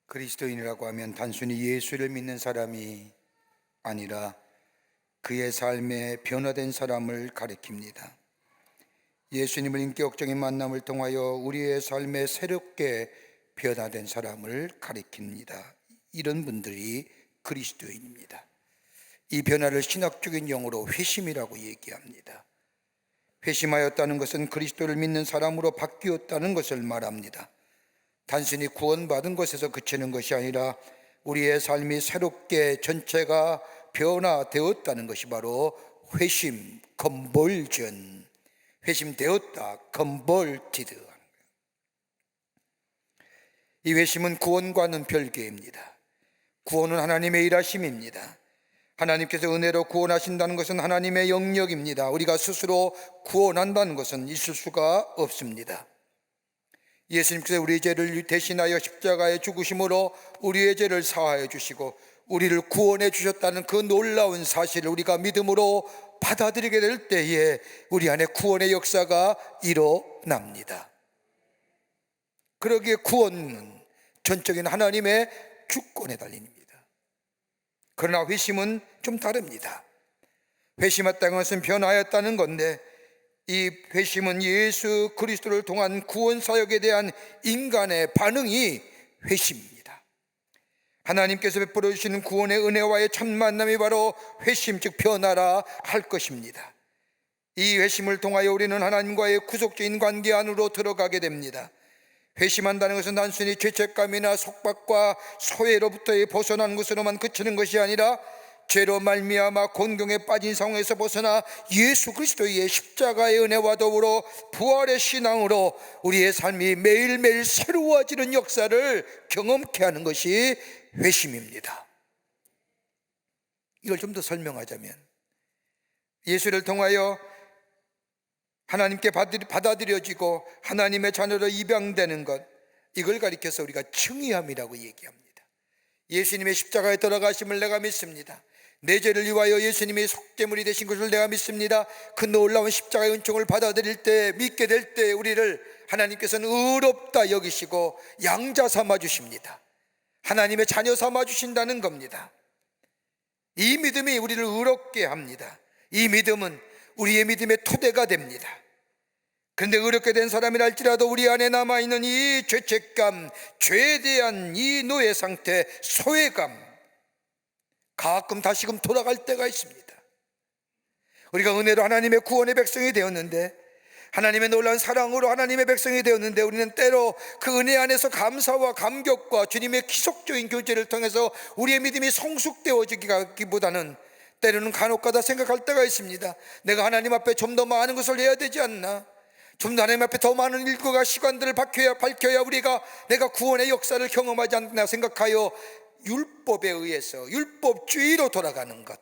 그리스도인이라고 하면 단순히 예수를 믿는 사람이 아니라 그의 삶에 변화된 사람을 가리킵니다. 예수님을 인격적인 만남을 통하여 우리의 삶에 새롭게 변화된 사람을 가리킵니다. 이런 분들이 그리스도인입니다. 이 변화를 신학적인 용어로 회심이라고 얘기합니다. 회심하였다는 것은 그리스도를 믿는 사람으로 바뀌었다는 것을 말합니다. 단순히 구원받은 것에서 그치는 것이 아니라 우리의 삶이 새롭게 전체가 변화되었다는 것이 바로 회심, 컨버전, 회심되었다, 컨버티드. 이 회심은 구원과는 별개입니다. 구원은 하나님의 일하심입니다. 하나님께서 은혜로 구원하신다는 것은 하나님의 영역입니다. 우리가 스스로 구원한다는 것은 있을 수가 없습니다. 예수님께서 우리의 죄를 대신하여 십자가에 죽으심으로 우리의 죄를 사하여 주시고 우리를 구원해 주셨다는 그 놀라운 사실을 우리가 믿음으로 받아들이게 될 때에 우리 안에 구원의 역사가 일어납니다. 그러기에 구원은 전적인 하나님의 주권에 달립니다. 그러나 회심은 좀 다릅니다. 회심했다는 것은 변화했다는 건데, 이 회심은 예수 그리스도를 통한 구원 사역에 대한 인간의 반응이 회심입니다. 하나님께서 베풀어 주시는 구원의 은혜와의 첫 만남이 바로 회심, 즉 변화라 할 것입니다. 이 회심을 통하여 우리는 하나님과의 구속적인 관계 안으로 들어가게 됩니다. 회심한다는 것은 단순히 죄책감이나 속박과 소외로부터의 벗어나는 것으로만 그치는 것이 아니라 죄로 말미암아 곤경에 빠진 상황에서 벗어나 예수 그리스도의 십자가의 은혜와 더불어 부활의 신앙으로 우리의 삶이 매일매일 새로워지는 역사를 경험케 하는 것이 회심입니다. 이걸 좀 더 설명하자면, 예수를 통하여 하나님께 받아들여지고 하나님의 자녀로 입양되는 것, 이걸 가리켜서 우리가 칭의함이라고 얘기합니다. 예수님의 십자가에 돌아가심을 내가 믿습니다. 내 죄를 위하여 예수님이 속죄물이 되신 것을 내가 믿습니다. 그 놀라운 십자가의 은총을 받아들일 때, 믿게 될 때 우리를 하나님께서는 의롭다 여기시고 양자 삼아 주십니다. 하나님의 자녀 삼아 주신다는 겁니다. 이 믿음이 우리를 의롭게 합니다. 이 믿음은 우리의 믿음의 토대가 됩니다. 그런데 의롭게 된 사람이라 할지라도 우리 안에 남아있는 이 죄책감, 죄에 대한 이 노예 상태, 소외감, 가끔 다시금 돌아갈 때가 있습니다. 우리가 은혜로 하나님의 구원의 백성이 되었는데, 하나님의 놀라운 사랑으로 하나님의 백성이 되었는데, 우리는 때로 그 은혜 안에서 감사와 감격과 주님의 기속적인 교제를 통해서 우리의 믿음이 성숙되어지기보다는 때로는 간혹가다 생각할 때가 있습니다. 내가 하나님 앞에 좀 더 많은 것을 해야 되지 않나? 좀 더 하나님 앞에 더 많은 일과 시간들을 밝혀야 우리가 내가 구원의 역사를 경험하지 않나 생각하여 율법에 의해서 율법주의로 돌아가는 것,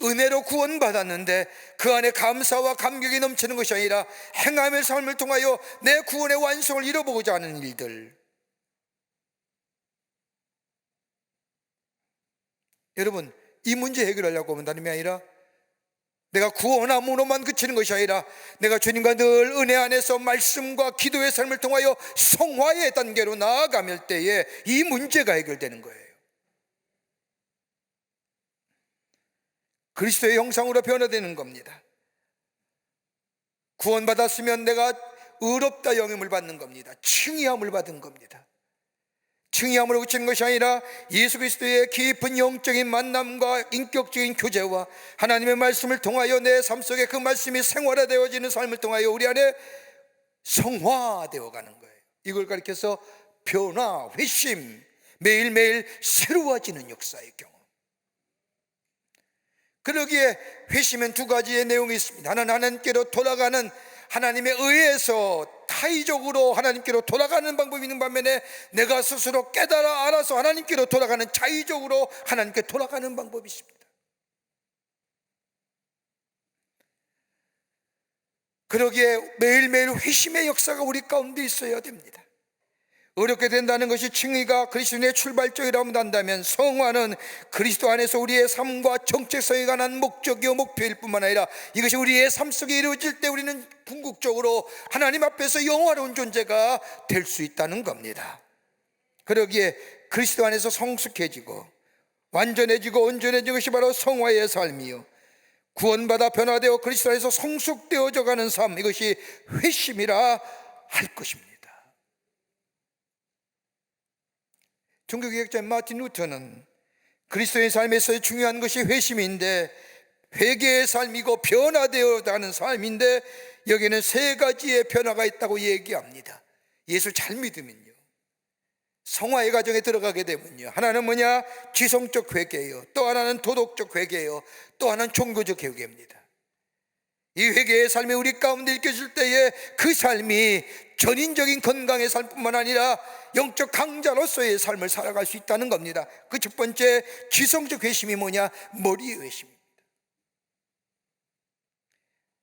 은혜로 구원받았는데 그 안에 감사와 감격이 넘치는 것이 아니라 행함의 삶을 통하여 내 구원의 완성을 이뤄보고자 하는 일들. 여러분, 이 문제 해결하려고 한다는 게 아니라 내가 구원함으로만 그치는 것이 아니라 내가 주님과 늘 은혜 안에서 말씀과 기도의 삶을 통하여 성화의 단계로 나아가면 때에 이 문제가 해결되는 거예요. 그리스도의 형상으로 변화되는 겁니다. 구원받았으면 내가 의롭다 영임을 받는 겁니다. 칭의함을 받은 겁니다. 칭의함으로 그치는 것이 아니라 예수 그리스도의 깊은 영적인 만남과 인격적인 교제와 하나님의 말씀을 통하여 내 삶 속에 그 말씀이 생활화되어지는 삶을 통하여 우리 안에 성화되어 가는 거예요. 이걸 가리켜서 변화, 회심, 매일매일 새로워지는 역사의 경험. 그러기에 회심엔 두 가지의 내용이 있습니다. 하나는 하나님께로 돌아가는, 하나님에 의해서 타의적으로 하나님께로 돌아가는 방법이 있는 반면에 내가 스스로 깨달아 알아서 하나님께로 돌아가는 자의적으로 하나님께 돌아가는 방법이 있습니다. 그러기에 매일매일 회심의 역사가 우리 가운데 있어야 됩니다. 어렵게 된다는 것이 칭의가 그리스도의 출발점이라고 한다면, 성화는 그리스도 안에서 우리의 삶과 정체성에 관한 목적이요 목표일 뿐만 아니라 이것이 우리의 삶 속에 이루어질 때 우리는 궁극적으로 하나님 앞에서 영화로운 존재가 될 수 있다는 겁니다. 그러기에 그리스도 안에서 성숙해지고 완전해지고 온전해진 것이 바로 성화의 삶이요, 구원받아 변화되어 그리스도 안에서 성숙되어져 가는 삶, 이것이 회심이라 할 것입니다. 종교개혁자 마틴 루터는 그리스도의 삶에서의 중요한 것이 회심인데, 회개의 삶이고 변화되어 가는 삶인데, 여기에는 세 가지의 변화가 있다고 얘기합니다. 예수를 잘 믿으면요, 성화의 과정에 들어가게 되면요, 하나는 뭐냐? 지성적 회개예요. 또 하나는 도덕적 회개예요. 또 하나는 종교적 회개입니다. 이 회개의 삶이 우리 가운데 일깨질 때에 그 삶이 전인적인 건강의 삶뿐만 아니라 영적 강자로서의 삶을 살아갈 수 있다는 겁니다. 그 첫 번째 지성적 회심이 뭐냐? 머리의 회심입니다.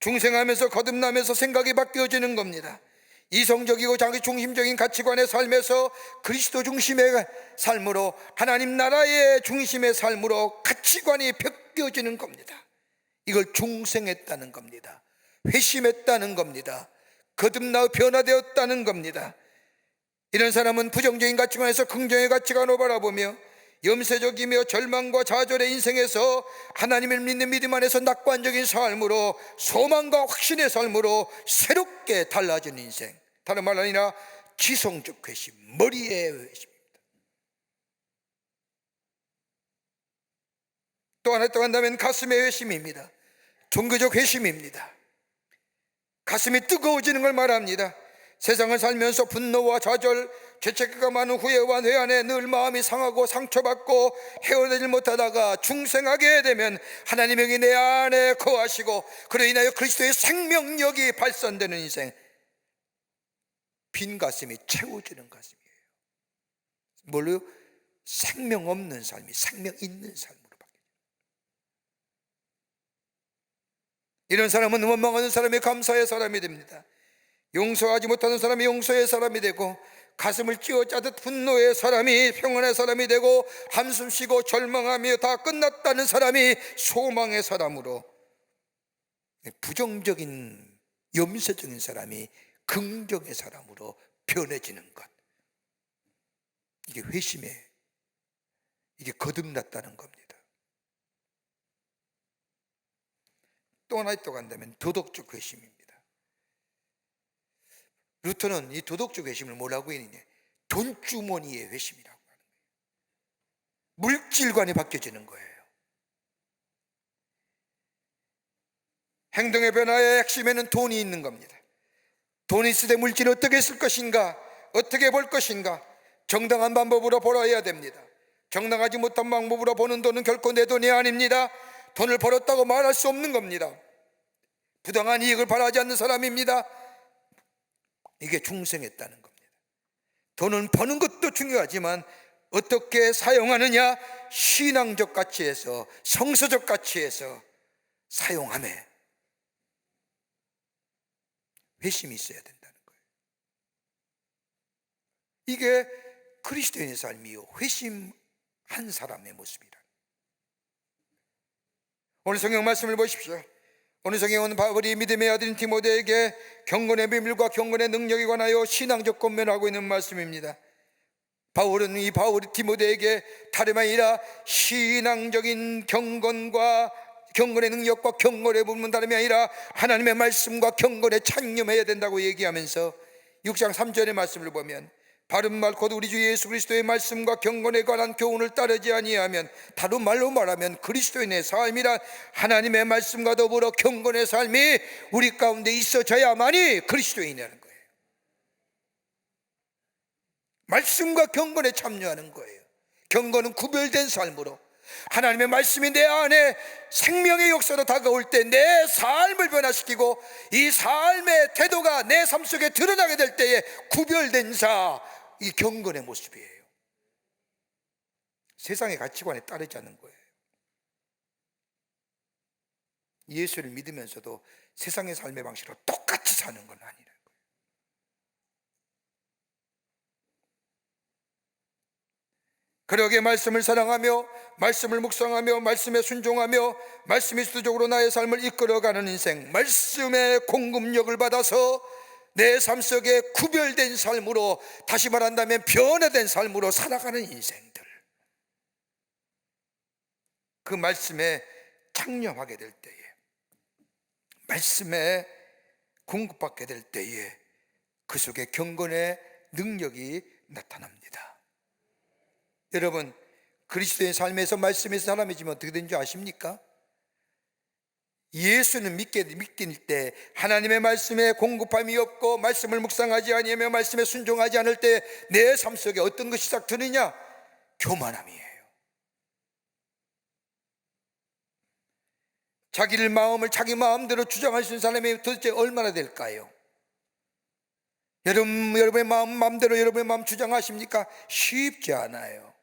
중생하면서 거듭나면서 생각이 바뀌어지는 겁니다. 이성적이고 자기중심적인 가치관의 삶에서 그리스도 중심의 삶으로, 하나님 나라의 중심의 삶으로 가치관이 바뀌어지는 겁니다. 이걸 중생했다는 겁니다. 회심했다는 겁니다. 거듭나 변화되었다는 겁니다. 이런 사람은 부정적인 가치관에서 긍정의 가치관으로 바라보며 염세적이며 절망과 좌절의 인생에서 하나님을 믿는 믿음 안에서 낙관적인 삶으로, 소망과 확신의 삶으로 새롭게 달라진 인생, 다른 말 아니라 지성적 회심, 머리의 회심입니다. 또 하나 또 한다면 가슴의 회심입니다. 종교적 회심입니다. 가슴이 뜨거워지는 걸 말합니다. 세상을 살면서 분노와 좌절, 죄책감과 많은 후회와 회한에 늘 마음이 상하고 상처받고 헤어내질 못하다가 중생하게 되면 하나님의 영이 내 안에 거하시고 그로 인하여 그리스도의 생명력이 발산되는 인생, 빈 가슴이 채워지는 가슴이에요. 뭘로? 생명 없는 삶이 생명 있는 삶으로 바뀌어요. 이런 사람은 원망하는 사람이 감사의 사람이 됩니다. 용서하지 못하는 사람이 용서의 사람이 되고, 가슴을 쥐어짜듯 분노의 사람이 평안의 사람이 되고, 한숨 쉬고 절망하며 다 끝났다는 사람이 소망의 사람으로, 부정적인 염세적인 사람이 긍정의 사람으로 변해지는 것, 이게 회심에, 이게 거듭났다는 겁니다. 또 하나 또 간다면 도덕적 회심입니다. 루터는 이 도덕적 회심을 뭐라고 했느냐? 돈주머니의 회심이라고 하는 거예요. 물질관이 바뀌어지는 거예요. 행동의 변화의 핵심에는 돈이 있는 겁니다. 돈이 있을 때 물질을 어떻게 쓸 것인가, 어떻게 볼 것인가, 정당한 방법으로 벌어야 됩니다. 정당하지 못한 방법으로 버는 돈은 결코 내 돈이 아닙니다. 돈을 벌었다고 말할 수 없는 겁니다. 부당한 이익을 바라지 않는 사람입니다. 이게 중생했다는 겁니다. 돈은 버는 것도 중요하지만 어떻게 사용하느냐, 신앙적 가치에서, 성서적 가치에서 사용함에 회심이 있어야 된다는 거예요. 이게 그리스도인의 삶이요, 회심한 사람의 모습이라. 오늘 성경 말씀을 보십시오. 오늘 성경은 바울이 믿음의 아들인 디모데에게 경건의 비밀과 경건의 능력에 관하여 신앙적 권면하고 있는 말씀입니다. 바울은 디모데에게 다름 아니라 신앙적인 경건과 경건의 능력과 경건의 부분은 다름이 아니라 하나님의 말씀과 경건에 창념해야 된다고 얘기하면서 6장 3절의 말씀을 보면, 바른 말 곧 우리 주 예수 그리스도의 말씀과 경건에 관한 교훈을 따르지 아니하면, 다른 말로 말하면 그리스도인의 삶이란 하나님의 말씀과 더불어 경건의 삶이 우리 가운데 있어져야만이 그리스도인이라는 거예요. 말씀과 경건에 참여하는 거예요. 경건은 구별된 삶으로, 하나님의 말씀이 내 안에 생명의 역사로 다가올 때 내 삶을 변화시키고 이 삶의 태도가 내 삶 속에 드러나게 될 때에 구별된 자, 이 경건의 모습이에요. 세상의 가치관에 따르지 않는 거예요. 예수를 믿으면서도 세상의 삶의 방식으로 똑같이 사는 건 아니라는 거예요. 그러기에 말씀을 사랑하며 말씀을 묵상하며 말씀에 순종하며 말씀이 수적으로 나의 삶을 이끌어가는 인생, 말씀의 공급력을 받아서 내 삶 속에 구별된 삶으로, 다시 말한다면 변화된 삶으로 살아가는 인생들, 그 말씀에 창념하게 될 때에, 말씀에 공급받게 될 때에 그 속에 경건의 능력이 나타납니다. 여러분, 그리스도의 삶에서 말씀에서 사람이지만 어떻게 되는지 아십니까? 예수는 믿길 때, 하나님의 말씀에 공급함이 없고 말씀을 묵상하지 아니하며 말씀에 순종하지 않을 때 내 삶 속에 어떤 것이 시작되느냐? 교만함이에요. 자기를 마음을 자기 마음대로 주장할 수 있는 사람이 도대체 얼마나 될까요? 여러분의 마음대로 여러분의 마음 주장하십니까? 쉽지 않아요.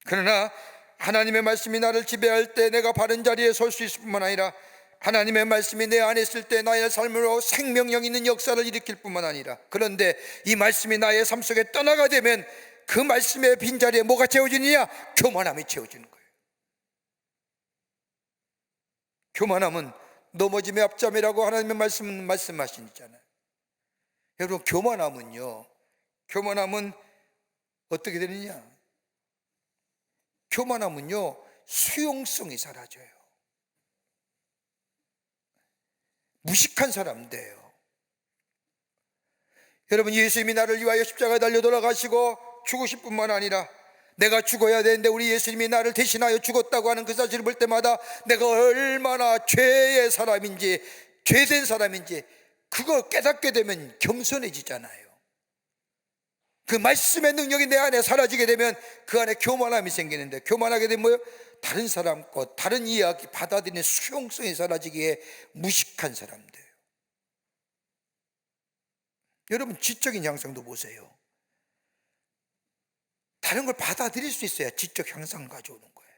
그러나 하나님의 말씀이 나를 지배할 때 내가 바른 자리에 설 수 있을 뿐만 아니라, 하나님의 말씀이 내 안에 있을 때 나의 삶으로 생명력 있는 역사를 일으킬 뿐만 아니라, 그런데 이 말씀이 나의 삶 속에 떠나가 되면 그 말씀의 빈자리에 뭐가 채워지느냐? 교만함이 채워지는 거예요. 교만함은 넘어짐의 앞잠이라고 하나님의 말씀은 말씀하시잖아요. 여러분, 교만함은 어떻게 되느냐? 교만함은요, 수용성이 사라져요. 무식한 사람 돼요. 여러분, 예수님이 나를 위하여 십자가에 달려 돌아가시고 죽으실 뿐만 아니라, 내가 죽어야 되는데 우리 예수님이 나를 대신하여 죽었다고 하는 그 사실을 볼 때마다 내가 얼마나 죄의 사람인지, 죄된 사람인지 그걸 깨닫게 되면 겸손해지잖아요. 그 말씀의 능력이 내 안에 사라지게 되면 그 안에 교만함이 생기는데, 교만하게 되면 뭐예요? 다른 사람 것, 다른 이야기 받아들이는 수용성이 사라지기에 무식한 사람들. 여러분, 지적인 향상도 보세요. 다른 걸 받아들일 수 있어야 지적 향상을 가져오는 거예요.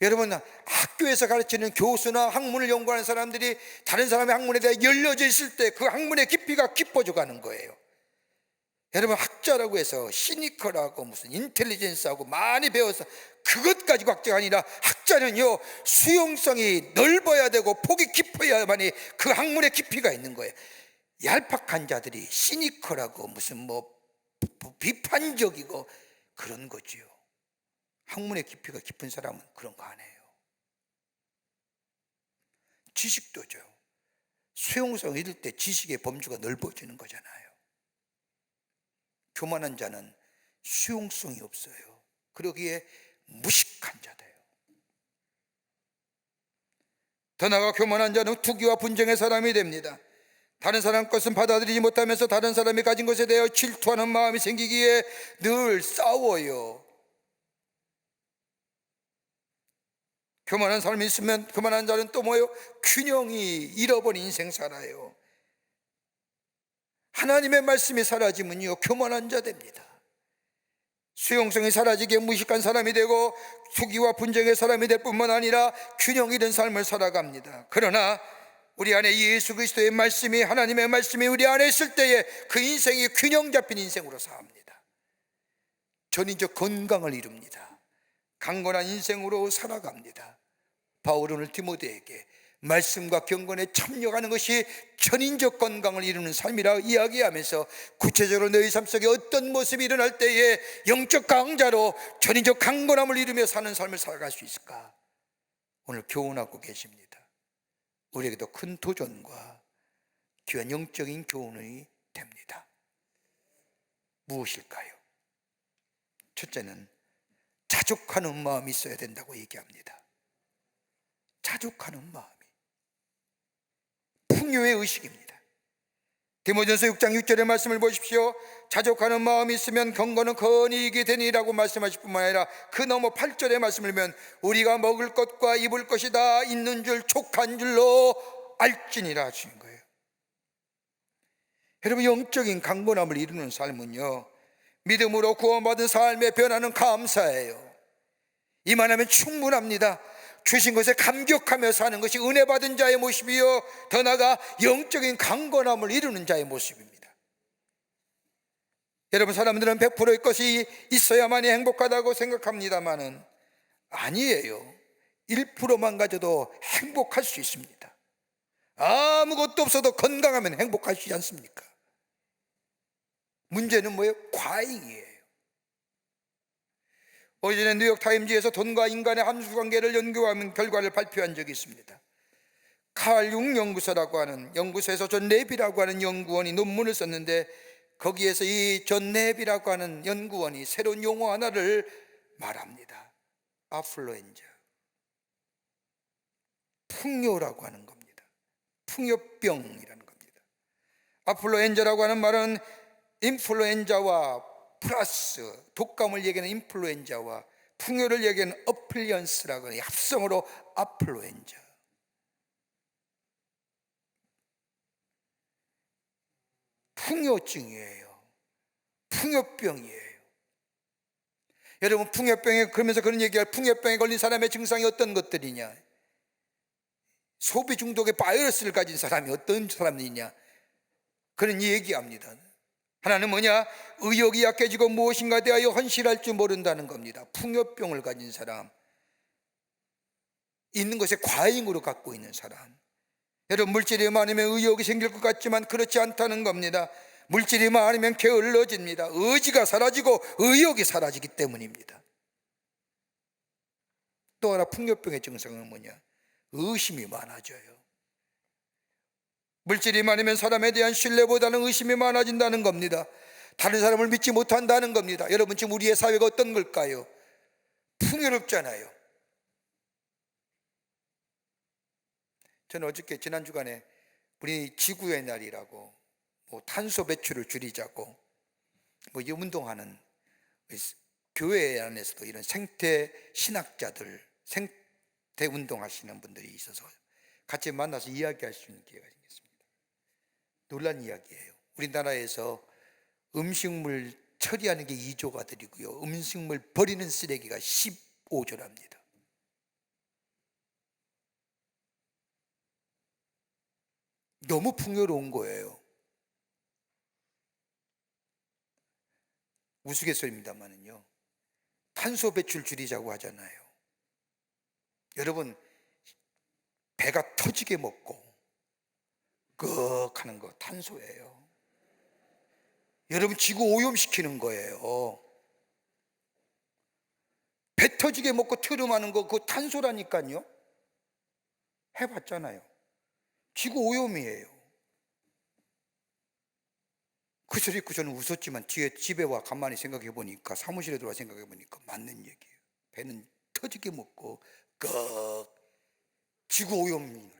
여러분, 학교에서 가르치는 교수나 학문을 연구하는 사람들이 다른 사람의 학문에 대해 열려져 있을 때 그 학문의 깊이가 깊어져 가는 거예요. 여러분, 학자라고 해서 시니컬하고 무슨 인텔리전스하고 많이 배워서 그것 가지고 학자가 아니라, 학자는요, 수용성이 넓어야 되고 폭이 깊어야만이 그 학문의 깊이가 있는 거예요. 얄팍한 자들이 시니컬하고 무슨 뭐 비판적이고 그런 거지요. 학문의 깊이가 깊은 사람은 그런 거 안 해요. 지식도죠. 수용성이 이럴 때 지식의 범주가 넓어지는 거잖아요. 교만한 자는 수용성이 없어요. 그러기에 무식한 자돼요. 더 나아가 교만한 자는 투기와 분쟁의 사람이 됩니다. 다른 사람 것은 받아들이지 못하면서 다른 사람이 가진 것에 대해 질투하는 마음이 생기기에 늘 싸워요. 교만한 사람이 있으면 교만한 자는 또 뭐예요? 균형이 잃어버린 인생 살아요. 하나님의 말씀이 사라지면요, 교만한 자 됩니다. 수용성이 사라지게 무식한 사람이 되고 투기와 분쟁의 사람이 될 뿐만 아니라 균형 잃은 삶을 살아갑니다. 그러나 우리 안에 예수 그리스도의 말씀이, 하나님의 말씀이 우리 안에 있을 때에 그 인생이 균형 잡힌 인생으로 삽니다. 전인적 건강을 이룹니다. 강건한 인생으로 살아갑니다. 바울은 오늘 디모데에게 말씀과 경건에 참여하는 것이 전인적 건강을 이루는 삶이라 이야기하면서, 구체적으로 너희 삶 속에 어떤 모습이 일어날 때에 영적 강자로 전인적 강건함을 이루며 사는 삶을 살아갈 수 있을까, 오늘 교훈하고 계십니다. 우리에게도 큰 도전과 귀한 영적인 교훈이 됩니다. 무엇일까요? 첫째는 자족하는 마음이 있어야 된다고 얘기합니다. 자족하는 마음이 풍요의 의식입니다. 디모데전서 6장 6절의 말씀을 보십시오. 자족하는 마음이 있으면 경건은 건이 이게 되니라고 말씀하실 뿐만 아니라, 그 넘어 8절의 말씀을 보면 우리가 먹을 것과 입을 것이 다 있는 줄 족한 줄로 알지니라 하시는 거예요. 여러분, 영적인 강건함을 이루는 삶은요, 믿음으로 구원받은 삶의 변화는 감사예요. 이만하면 충분합니다. 주신 것에 감격하며 사는 것이 은혜 받은 자의 모습이요, 더 나아가 영적인 강건함을 이루는 자의 모습입니다. 여러분, 사람들은 100%의 것이 있어야만이 행복하다고 생각합니다만은 아니에요. 1%만 가져도 행복할 수 있습니다. 아무것도 없어도 건강하면 행복하시지 않습니까? 문제는 뭐예요? 과잉이에요. 오전에 뉴욕타임즈에서 돈과 인간의 함수관계를 연구한 결과를 발표한 적이 있습니다. 칼 융 연구소라고 하는 연구소에서 존 랩이라고 하는 연구원이 논문을 썼는데, 거기에서 이 존 랩이라고 하는 연구원이 새로운 용어 하나를 말합니다. 아플루엔자, 풍요라고 하는 겁니다. 풍요병이라는 겁니다. 아플루엔자라고 하는 말은 인플루엔자와 플러스 독감을 얘기하는 인플루엔자와 풍요를 얘기하는 어플리언스라고 하는 합성어로 아플루엔자. 풍요증이에요. 풍요병이에요. 여러분, 풍요병에, 그러면서 그런 얘기할, 풍요병에 걸린 사람의 증상이 어떤 것들이냐? 소비 중독의 바이러스를 가진 사람이 어떤 사람이냐? 그런 얘기합니다. 하나는 뭐냐? 의욕이 약해지고 무엇인가 대하여 헌신할 줄 모른다는 겁니다. 풍요병을 가진 사람, 있는 것에 과잉으로 갖고 있는 사람. 여러분, 물질이 많으면 의욕이 생길 것 같지만 그렇지 않다는 겁니다. 물질이 많으면 게을러집니다. 의지가 사라지고 의욕이 사라지기 때문입니다. 또 하나 풍요병의 증상은 뭐냐? 의심이 많아져요. 물질이 많으면 사람에 대한 신뢰보다는 의심이 많아진다는 겁니다. 다른 사람을 믿지 못한다는 겁니다. 여러분, 지금 우리의 사회가 어떤 걸까요? 풍요롭잖아요. 저는 어저께 지난 주간에 우리 지구의 날이라고 탄소 배출을 줄이자고 이 운동하는 교회 안에서도 이런 생태 신학자들, 생태 운동하시는 분들이 있어서 같이 만나서 이야기할 수 있는 기회가 생겼습니다. 놀란 이야기예요. 우리나라에서 음식물 처리하는 게 2조가 들이고요, 음식물 버리는 쓰레기가 15조랍니다. 너무 풍요로운 거예요. 우스갯소리입니다만은요, 탄소 배출 줄이자고 하잖아요. 여러분, 배가 터지게 먹고 꺽 하는 거 탄소예요. 여러분, 지구 오염시키는 거예요. 배 터지게 먹고 트름하는 거 그거 탄소라니까요. 해봤잖아요. 지구 오염이에요. 그 소리 듣고 저는 웃었지만 뒤에 집에 와 가만히 생각해 보니까, 사무실에 들어와 생각해 보니까 맞는 얘기예요. 배는 터지게 먹고 꺽 지구 오염이.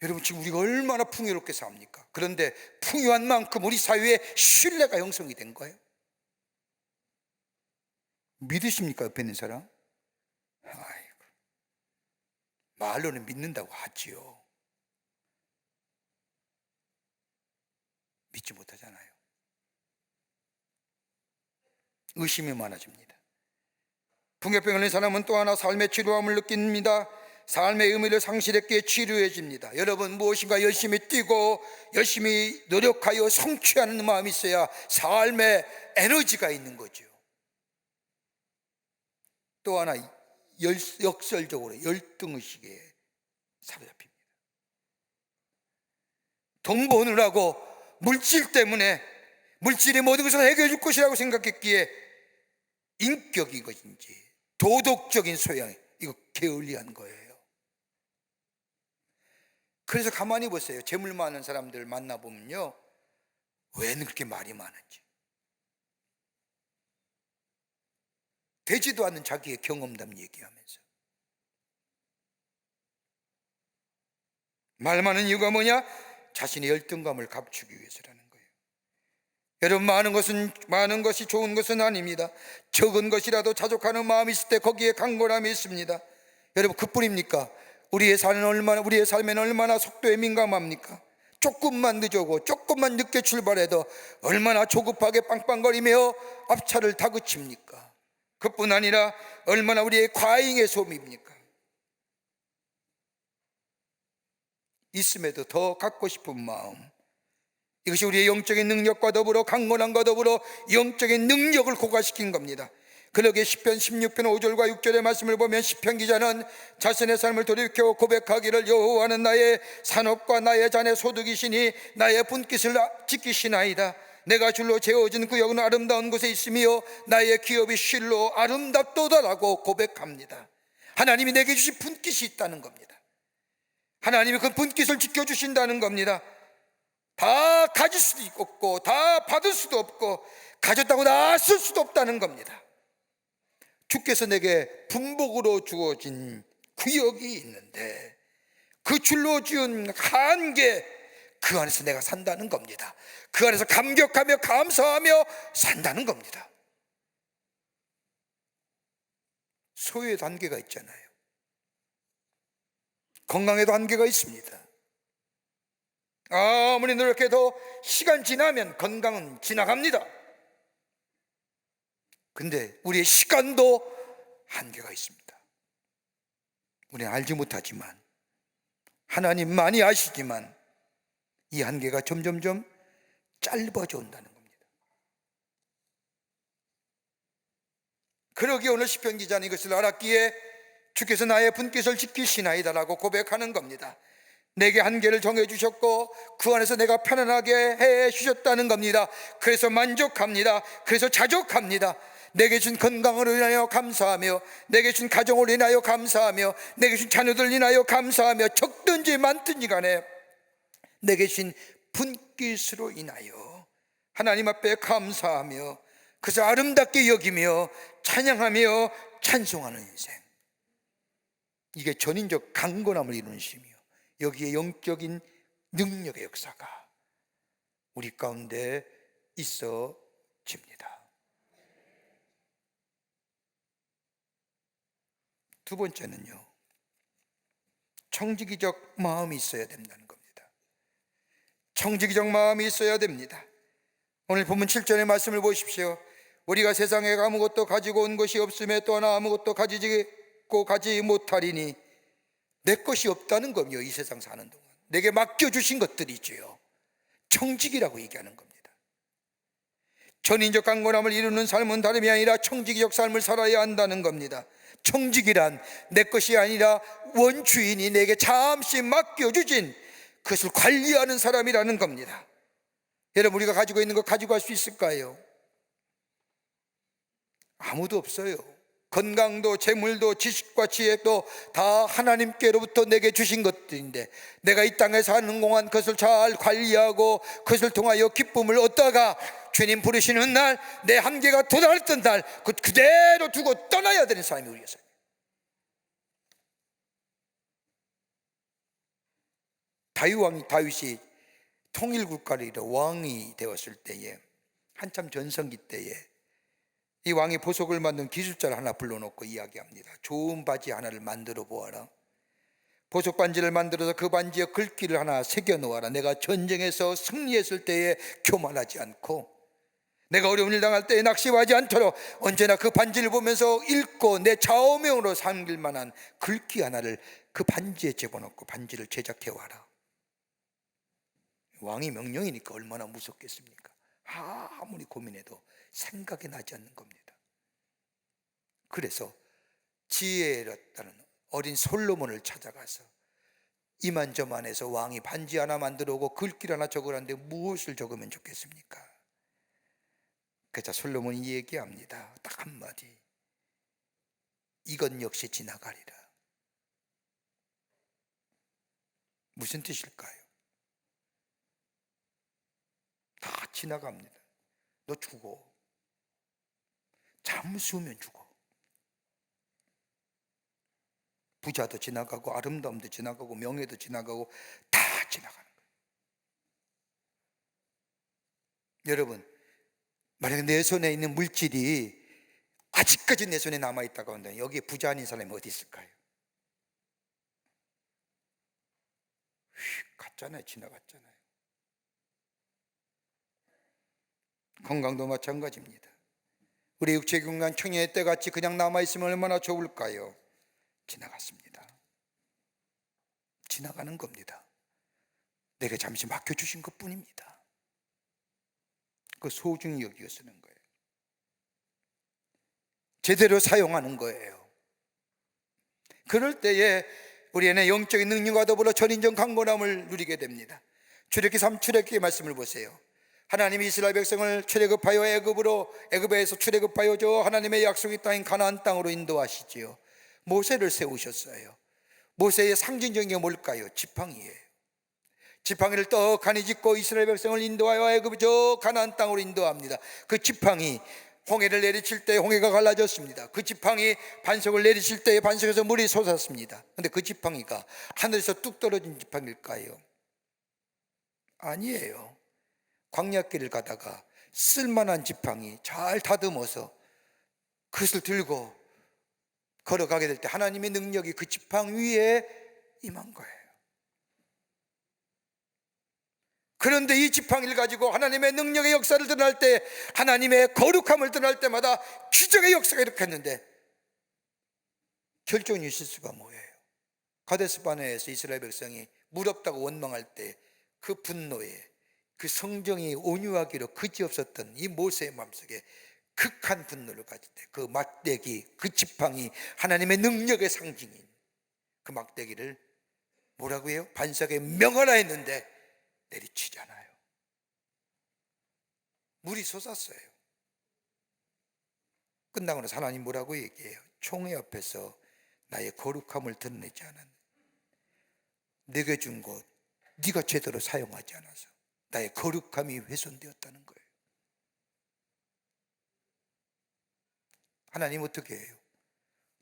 여러분, 지금 우리가 얼마나 풍요롭게 삽니까? 그런데 풍요한 만큼 우리 사회에 신뢰가 형성이 된 거예요. 믿으십니까? 옆에 있는 사람? 아이고, 말로는 믿는다고 하지요. 믿지 못하잖아요. 의심이 많아집니다. 풍요병을 걸린 사람은 또 하나 삶의 지루함을 느낍니다. 삶의 의미를 상실했기에 지루해집니다. 여러분, 무엇인가 열심히 뛰고 열심히 노력하여 성취하는 마음이 있어야 삶의 에너지가 있는 거죠. 또 하나, 역설적으로 열등의식에 사로잡힙니다. 돈 버느라고 물질 때문에 물질이 모든 것을 해결해 줄 것이라고 생각했기에 인격인 것인지 도덕적인 소양, 이거 게을리한 거예요. 그래서 가만히 보세요. 재물 많은 사람들 만나보면요, 왜 그렇게 말이 많은지, 되지도 않는 자기의 경험담 얘기하면서. 말 많은 이유가 뭐냐? 자신의 열등감을 감추기 위해서라는 거예요. 여러분, 많은 것이 좋은 것은 아닙니다. 적은 것이라도 자족하는 마음이 있을 때 거기에 강건함이 있습니다. 여러분, 그뿐입니까? 우리의 삶에는 얼마나 속도에 민감합니까? 조금만 늦어고 조금만 늦게 출발해도 얼마나 조급하게 빵빵거리며 앞차를 다그칩니까? 그뿐 아니라 얼마나 우리의 과잉의 소비입니까? 있음에도 더 갖고 싶은 마음, 이것이 우리의 영적인 능력과 더불어 강건함과 더불어 영적인 능력을 고갈시킨 겁니다. 그러기에 시편 16편 5절과 6절의 말씀을 보면 시편 기자는 자신의 삶을 돌이켜 고백하기를 여호와는 나의 산업과 나의 잔의 소득이시니 나의 분깃을 지키시나이다. 내가 줄로 재어진 구역은 아름다운 곳에 있으며 나의 기업이 실로 아름답도다라고 고백합니다. 하나님이 내게 주신 분깃이 있다는 겁니다. 하나님이 그 분깃을 지켜주신다는 겁니다. 다 가질 수도 없고 다 받을 수도 없고 가졌다고 다 쓸 수도 없다는 겁니다. 주께서 내게 분복으로 주어진 구역이 있는데 그 줄로 지은 한계, 그 안에서 내가 산다는 겁니다. 그 안에서 감격하며 감사하며 산다는 겁니다. 소유에도 한계가 있잖아요. 건강에도 한계가 있습니다. 아무리 노력해도 시간 지나면 건강은 지나갑니다. 근데 우리의 시간도 한계가 있습니다. 우리는 알지 못하지만 하나님만이 아시지만 이 한계가 점점점 짧아져 온다는 겁니다. 그러기에 오늘 시편 기자는 이것을 알았기에 주께서 나의 분깃을 지키시나이다라고 고백하는 겁니다. 내게 한계를 정해주셨고 그 안에서 내가 편안하게 해주셨다는 겁니다. 그래서 만족합니다. 그래서 자족합니다. 내게 준 건강을 인하여 감사하며 내게 준 가정을 인하여 감사하며 내게 준 자녀들 인하여 감사하며 적든지 많든지 간에 내게 준 분깃으로 인하여 하나님 앞에 감사하며 그래서 아름답게 여기며 찬양하며 찬송하는 인생, 이게 전인적 강건함을 이루는 심이요 여기에 영적인 능력의 역사가 우리 가운데 있어집니다. 두 번째는요, 청지기적 마음이 있어야 된다는 겁니다. 청지기적 마음이 있어야 됩니다. 오늘 본문 7절의 말씀을 보십시오. 우리가 세상에 아무것도 가지고 온 것이 없음에 또 하나 아무것도 가지 못하리니, 내 것이 없다는 거요. 이 세상 사는 동안 내게 맡겨주신 것들이지요. 청직이라고 얘기하는 겁니다. 전인적 강건함을 이루는 삶은 다름이 아니라 청지기적 삶을 살아야 한다는 겁니다. 청지기란 내 것이 아니라 원주인이 내게 잠시 맡겨주신 그것을 관리하는 사람이라는 겁니다. 여러분, 우리가 가지고 있는 거 가지고 갈 수 있을까요? 아무도 없어요. 건강도 재물도 지식과 지혜도 다 하나님께로부터 내게 주신 것들인데 내가 이 땅에 사는 동안 그것을 잘 관리하고 그것을 통하여 기쁨을 얻다가 주님 부르시는 날, 내 한계가 도달했던 날 그대로 두고 떠나야 되는 사람이 우리였어요. 다윗이 통일국가를 이뤄 왕이 되었을 때에, 한참 전성기 때에 이 왕이 보석을 만든 기술자를 하나 불러놓고 이야기합니다. 좋은 바지 하나를 만들어 보아라. 보석 반지를 만들어서 그 반지에 글귀를 하나 새겨 놓아라. 내가 전쟁에서 승리했을 때에 교만하지 않고 내가 어려운 일 당할 때에 낙심하지 않도록 언제나 그 반지를 보면서 읽고 내 좌우명으로 삼길 만한 글귀 하나를 그 반지에 집어넣고 반지를 제작해 와라. 왕이 명령이니까 얼마나 무섭겠습니까? 아무리 고민해도 생각이 나지 않는 겁니다. 그래서 지혜롭다는 어린 솔로몬을 찾아가서 이만저만해서 왕이 반지 하나 만들어 오고 글귀 하나 적으라는데 무엇을 적으면 좋겠습니까? 그래서 솔로몬이 얘기합니다. 딱 한마디, 이건 역시 지나가리라. 무슨 뜻일까요? 다 지나갑니다. 너 죽어. 잠수면 죽어. 부자도 지나가고 아름다움도 지나가고 명예도 지나가고 다 지나가는 거예요. 여러분, 만약에 내 손에 있는 물질이 아직까지 내 손에 남아있다고 한다면 여기에 부자 아닌 사람이 어디 있을까요? 갔잖아요. 지나갔잖아요. 건강도 마찬가지입니다. 우리 육체 건강 청년의 때같이 그냥 남아있으면 얼마나 좋을까요? 지나갔습니다. 지나가는 겁니다. 내게 잠시 맡겨주신 것뿐입니다. 그 소중히 여기어 쓰는 거예요. 제대로 사용하는 거예요. 그럴 때에 우리의 영적인 능력과 더불어 전인전 강건함을 누리게 됩니다. 출애굽기 3 말씀을 보세요. 하나님이 이스라엘 백성을 출애굽하여 애굽에서 출애굽하여 저 하나님의 약속의 땅인 가나안 땅으로 인도하시지요. 모세를 세우셨어요. 모세의 상징적인 게 뭘까요? 지팡이예요. 지팡이를 떡하니 짚고 이스라엘 백성을 인도하여 애굽 저 가나안 땅으로 인도합니다. 그 지팡이, 홍해를 내리칠 때 홍해가 갈라졌습니다. 그 지팡이 반석을 내리칠 때 반석에서 물이 솟았습니다. 그런데 그 지팡이가 하늘에서 뚝 떨어진 지팡이일까요? 아니에요. 광야길을 가다가 쓸만한 지팡이 잘 다듬어서 그것을 들고 걸어가게 될 때 하나님의 능력이 그 지팡이 위에 임한 거예요. 그런데 이 지팡이를 가지고 하나님의 능력의 역사를 드러날 때, 하나님의 거룩함을 드러날 때마다 기적의 역사가 일으켰는데 결정이 실수가 뭐예요? 가데스 바네에서 이스라엘 백성이 물 없다고 원망할 때 그 분노에, 그 성정이 온유하기로 그지없었던 이 모세의 마음속에 극한 분노를 가질 때 그 막대기, 그 지팡이, 하나님의 능력의 상징인 그 막대기를 뭐라고 해요? 반석에 명하라 했는데 내리치잖아요. 물이 솟았어요. 끝나고 나서 하나님 뭐라고 얘기해요? 총회 앞에서 나의 거룩함을 드러내지 않았네. 내게 준 것 네가 제대로 사용하지 않아서 나의 거룩함이 훼손되었다는 거예요. 하나님 어떻게 해요?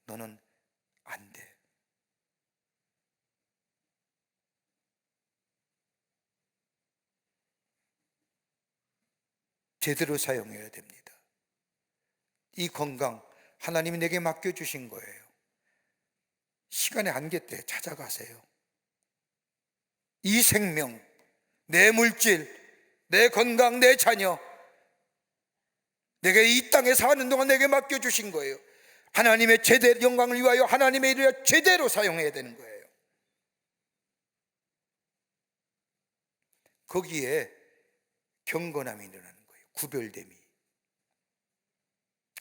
너는 안 돼. 제대로 사용해야 됩니다. 이 건강 하나님이 내게 맡겨주신 거예요. 시간의 한계 때 찾아가세요. 이 생명, 내 물질, 내 건강, 내 자녀, 내게 이 땅에 사는 동안 내게 맡겨주신 거예요. 하나님의 제대 영광을 위하여 하나님의 일을 제대로 사용해야 되는 거예요. 거기에 경건함이 일어나는 거예요. 구별됨이.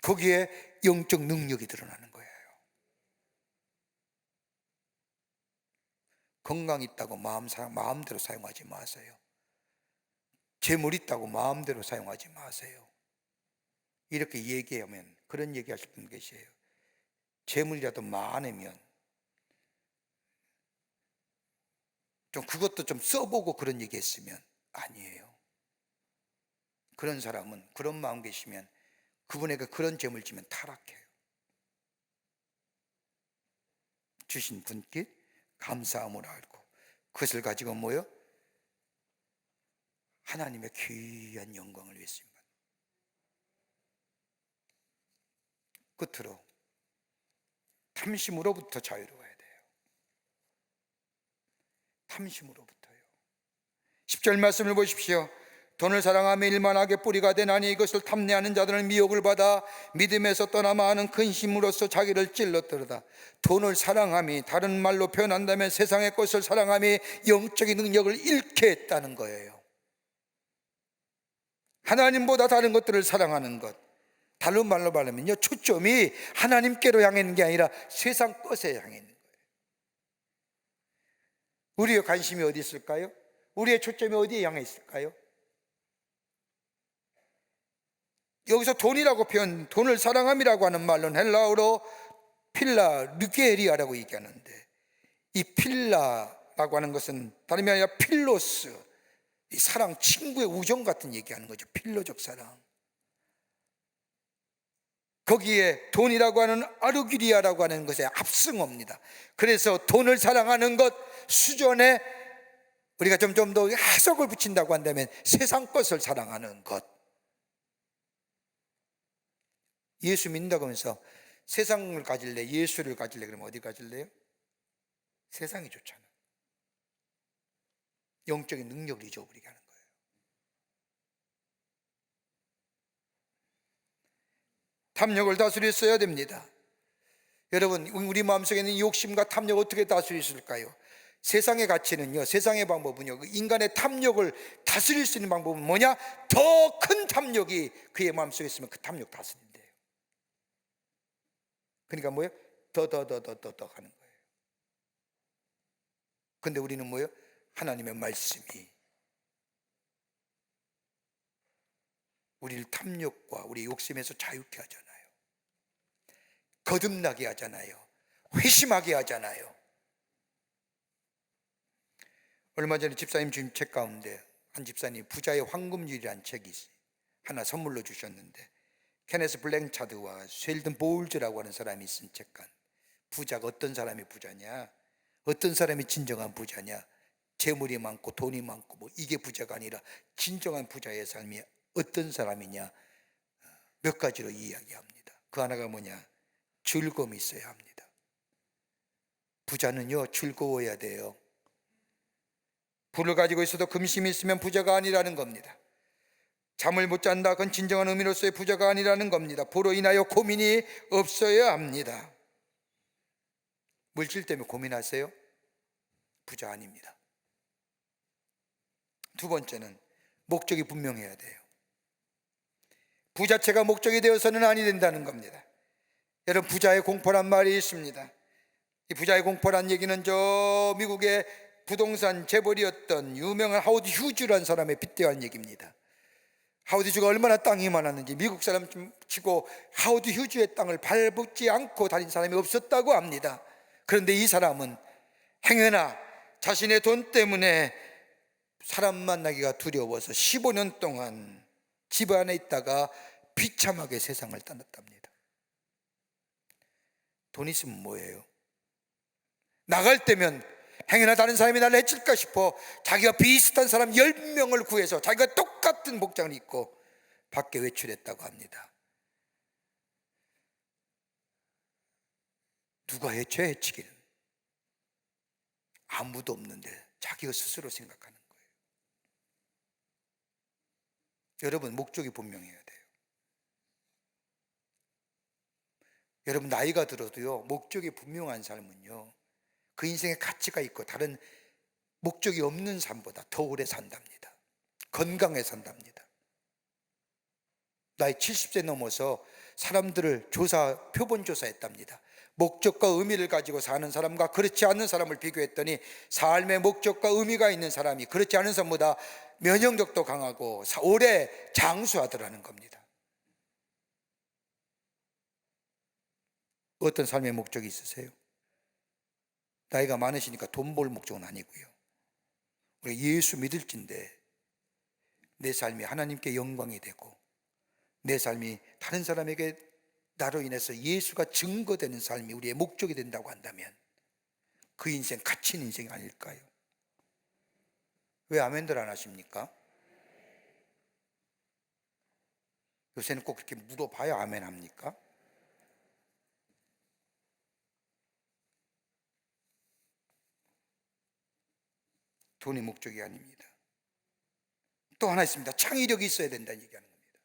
거기에 영적 능력이 드러나는 거예요. 건강 있다고 마음대로 사용하지 마세요. 재물 있다고 마음대로 사용하지 마세요. 이렇게 얘기하면 그런 얘기 하실 분 계세요. 재물이라도 많으면 좀 그것도 좀 써보고 그런 얘기 했으면 아니에요. 그런 사람은 그런 마음 계시면 그분에게 그런 재물 주면 타락해요. 주신 분께 감사함을 알고 그것을 가지고 뭐요? 하나님의 귀한 영광을 위했습니다. 끝으로 탐심으로부터 자유로워야 돼요. 탐심으로부터요. 10절 말씀을 보십시오. 돈을 사랑하며 일만하게 뿌리가 되나니 이것을 탐내하는 자들은 미혹을 받아 믿음에서 떠나 많은 근심으로써 자기를 찔렀더라. 돈을 사랑함이, 다른 말로 표현한다면 세상의 것을 사랑함이 영적인 능력을 잃게 했다는 거예요. 하나님보다 다른 것들을 사랑하는 것, 다른 말로 말하면요, 초점이 하나님께로 향해 있는 게 아니라 세상 것에 향해 있는 거예요. 우리의 관심이 어디 있을까요? 우리의 초점이 어디에 향해 있을까요? 여기서 돈이라고 표현, 돈을 사랑함이라고 하는 말로는 헬라어로 필라 르게리아라고 얘기하는데, 이 필라라고 하는 것은 다름이 아니라 필로스, 이 사랑, 친구의 우정 같은 얘기하는 거죠. 필로적 사랑. 거기에 돈이라고 하는 아르기리아라고 하는 것의 합성어입니다. 그래서 돈을 사랑하는 것 수준에 우리가 좀 더 해석을 붙인다고 한다면 세상 것을 사랑하는 것. 예수 믿는다고 하면서 세상을 가질래, 예수를 가질래, 그러면 어디 가질래요? 세상이 좋잖아. 영적인 능력을 잊어버리게 하는 거예요. 탐욕을 다스릴 수 있어야 됩니다. 여러분, 우리 마음속에 있는 욕심과 탐욕 어떻게 다스릴 수 있을까요? 세상의 가치는요, 세상의 방법은요, 인간의 탐욕을 다스릴 수 있는 방법은 뭐냐? 더 큰 탐욕이 그의 마음속에 있으면 그 탐욕 다스린대요. 그러니까 뭐예요? 더 하는 거예요. 근데 우리는 뭐예요? 하나님의 말씀이 우리를 탐욕과 우리 욕심에서 자유케 하잖아요. 거듭나게 하잖아요. 회심하게 하잖아요. 얼마 전에 집사님 주신 책 가운데 한 집사님이 부자의 황금률이라는 책이 하나 선물로 주셨는데, 케네스 블랭차드와 쉘든 보울즈라고 하는 사람이 쓴 책간. 부자가 어떤 사람이 부자냐, 어떤 사람이 진정한 부자냐, 재물이 많고 돈이 많고 뭐 이게 부자가 아니라 진정한 부자의 삶이 어떤 사람이냐, 몇 가지로 이야기합니다. 그 하나가 뭐냐? 즐거움이 있어야 합니다. 부자는요, 즐거워야 돼요. 부를 가지고 있어도 금심이 있으면 부자가 아니라는 겁니다. 잠을 못 잔다, 그건 진정한 의미로서의 부자가 아니라는 겁니다. 부로 인하여 고민이 없어야 합니다. 물질 때문에 고민하세요? 부자 아닙니다. 두 번째는 목적이 분명해야 돼요. 부자체가 목적이 되어서는 아니 된다는 겁니다. 여러분, 부자의 공포란 말이 있습니다. 이 부자의 공포란 얘기는 저 미국의 부동산 재벌이었던 유명한 하워드 휴즈라는 사람에 빗대한 얘기입니다. 하워드 휴즈가 얼마나 땅이 많았는지 미국 사람 치고 하워드 휴즈의 땅을 밟지 않고 다닌 사람이 없었다고 합니다. 그런데 이 사람은 행여나 자신의 돈 때문에 사람 만나기가 두려워서 15년 동안 집 안에 있다가 비참하게 세상을 떠났답니다. 돈 있으면 뭐예요? 나갈 때면 행여나 다른 사람이 나를 해칠까 싶어 자기가 비슷한 사람 10명을 구해서 자기가 똑같은 복장을 입고 밖에 외출했다고 합니다. 누가 해쳐? 해치기는 아무도 없는데 자기가 스스로 생각하는 거예요. 여러분, 목적이 분명해야 돼요. 여러분, 나이가 들어도요, 목적이 분명한 삶은요, 그 인생에 가치가 있고 다른 목적이 없는 삶보다 더 오래 산답니다. 건강해 산답니다. 나이 70세 넘어서 사람들을 표본 조사했답니다. 목적과 의미를 가지고 사는 사람과 그렇지 않은 사람을 비교했더니 삶의 목적과 의미가 있는 사람이 그렇지 않은 사람보다 면역력도 강하고 오래 장수하더라는 겁니다. 어떤 삶의 목적이 있으세요? 나이가 많으시니까 돈 벌 목적은 아니고요, 우리 예수 믿을진데 내 삶이 하나님께 영광이 되고 내 삶이 다른 사람에게 나로 인해서 예수가 증거되는 삶이 우리의 목적이 된다고 한다면 그 인생 가치 있는 인생이 아닐까요? 왜 아멘들 안 하십니까? 요새는 꼭 그렇게 물어봐야 아멘 합니까? 돈이 목적이 아닙니다. 또 하나 있습니다. 창의력이 있어야 된다는 얘기하는 겁니다.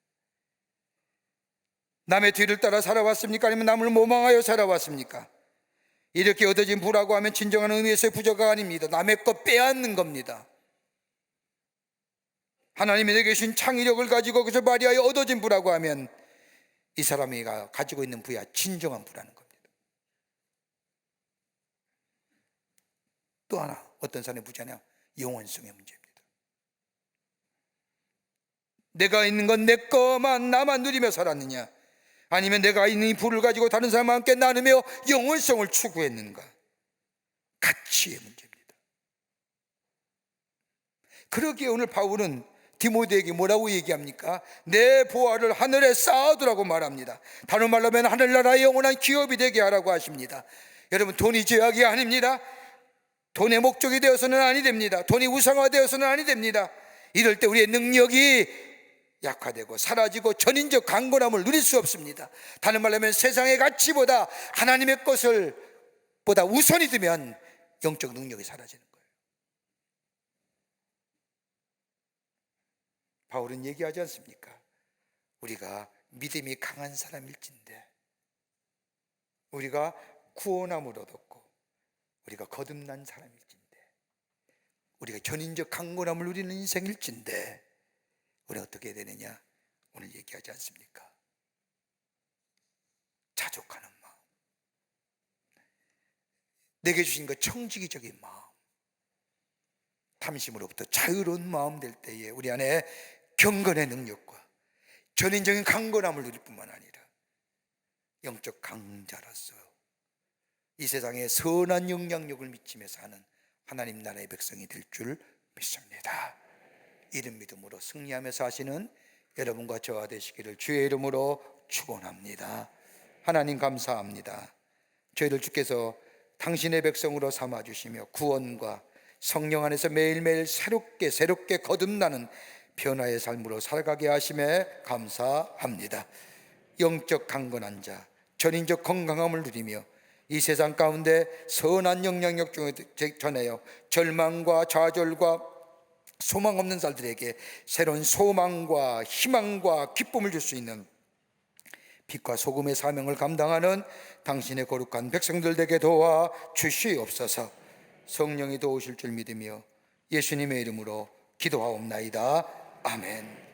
남의 뒤를 따라 살아왔습니까? 아니면 남을 모방하여 살아왔습니까? 이렇게 얻어진 부라고 하면 진정한 의미에서의 부자가 아닙니다. 남의 것 빼앗는 겁니다. 하나님이 내게 주신 창의력을 가지고 그래서 발휘하여 얻어진 부라고 하면 이 사람이 가지고 있는 부야 진정한 부라는 겁니다. 또 하나, 어떤 사람의 부자냐? 영원성의 문제입니다. 내가 있는 건 내 것만 나만 누리며 살았느냐, 아니면 내가 있는 이 부를 가지고 다른 사람과 함께 나누며 영원성을 추구했는가? 가치의 문제입니다. 그러기에 오늘 바울은 디모데에게 뭐라고 얘기합니까? 내 보화를 하늘에 쌓아두라고 말합니다. 다른 말로 하면 하늘나라의 영원한 기업이 되게 하라고 하십니다. 여러분, 돈이 죄악이 아닙니다. 돈의 목적이 되어서는 아니 됩니다. 돈이 우상화되어서는 아니 됩니다. 이럴 때 우리의 능력이 약화되고 사라지고 전인적 강건함을 누릴 수 없습니다. 다른 말로 하면 세상의 가치보다 하나님의 것을 보다 우선이 두면 영적 능력이 사라지는 거예요. 바울은 얘기하지 않습니까? 우리가 믿음이 강한 사람일진데, 우리가 구원함을 얻었고 우리가 거듭난 사람일진데, 우리가 전인적 강건함을 누리는 인생일진데 우리가 어떻게 해야 되느냐? 오늘 얘기하지 않습니까? 자족하는 마음, 내게 주신 그 청지기적인 마음, 탐심으로부터 자유로운 마음 될 때에 우리 안에 경건의 능력과 전인적인 강건함을 누릴 뿐만 아니라 영적 강자로서 이 세상에 선한 영향력을 미치며 사는 하나님 나라의 백성이 될 줄 믿습니다. 이런 믿음으로 승리하며 사시는 여러분과 저와 되시기를 주의 이름으로 축원합니다. 하나님 감사합니다. 저희들 주께서 당신의 백성으로 삼아주시며 구원과 성령 안에서 매일매일 새롭게 거듭나는 변화의 삶으로 살아가게 하심에 감사합니다. 영적 강건한 자, 전인적 건강함을 누리며 이 세상 가운데 선한 영향력 중에 전하여 절망과 좌절과 소망 없는 자들에게 새로운 소망과 희망과 기쁨을 줄 수 있는 빛과 소금의 사명을 감당하는 당신의 거룩한 백성들 되게 도와 주시옵소서. 성령이 도우실 줄 믿으며 예수님의 이름으로 기도하옵나이다. 아멘.